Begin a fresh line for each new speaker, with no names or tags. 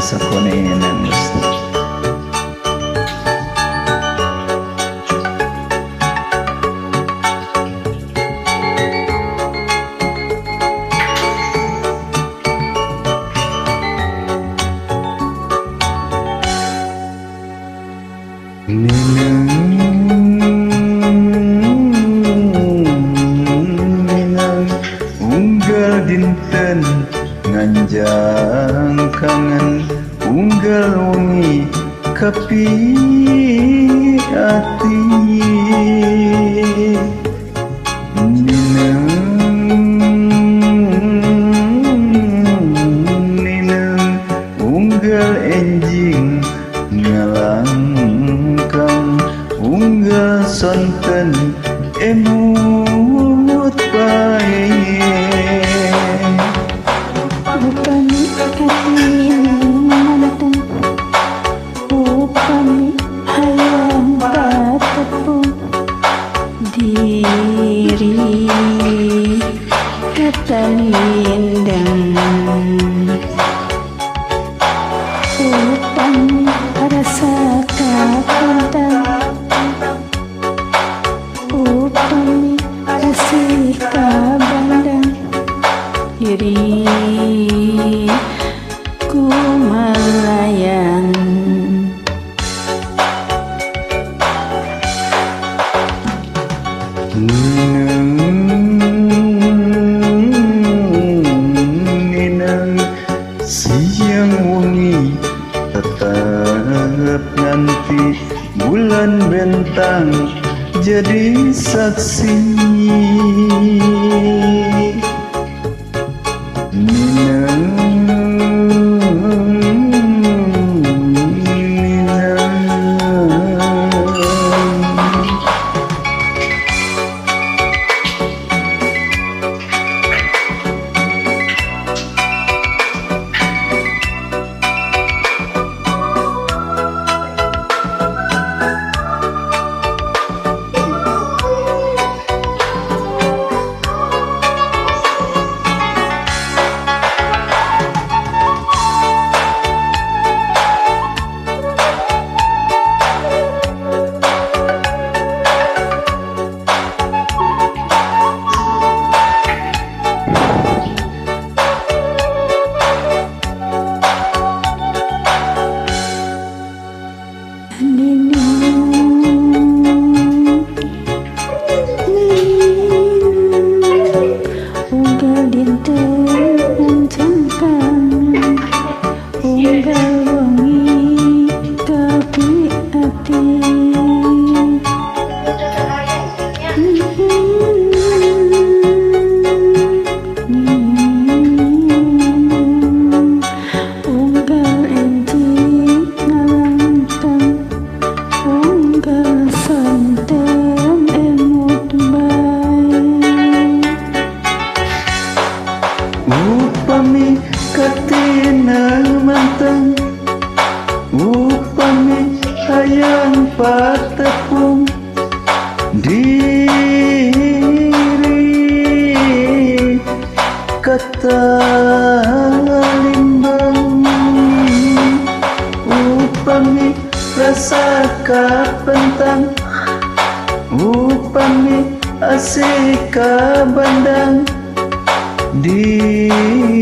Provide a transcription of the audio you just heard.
sakonenan Gusti. Minang unggal dinten nganjang kangen unggal wengi kapi ati Minang unggal enjing ngalangkang unggal sonten emut bae
Upami hati memandang, upami hayang tatapung diri katalindang, upami rasa kapantang, upami kasih kabandang diri ku melayang.
Minang siang wengi tetap nanti bulan bentang jadi saksi.
Unggal dinten cangkang, unggal wengi kapi ati. Unggal enjing ngalangkang, unggal santen emut bae.
Upami katina manteng, upami hayang patepung diri katalimbang, upami rasa kapentang, upami asik kabandang diri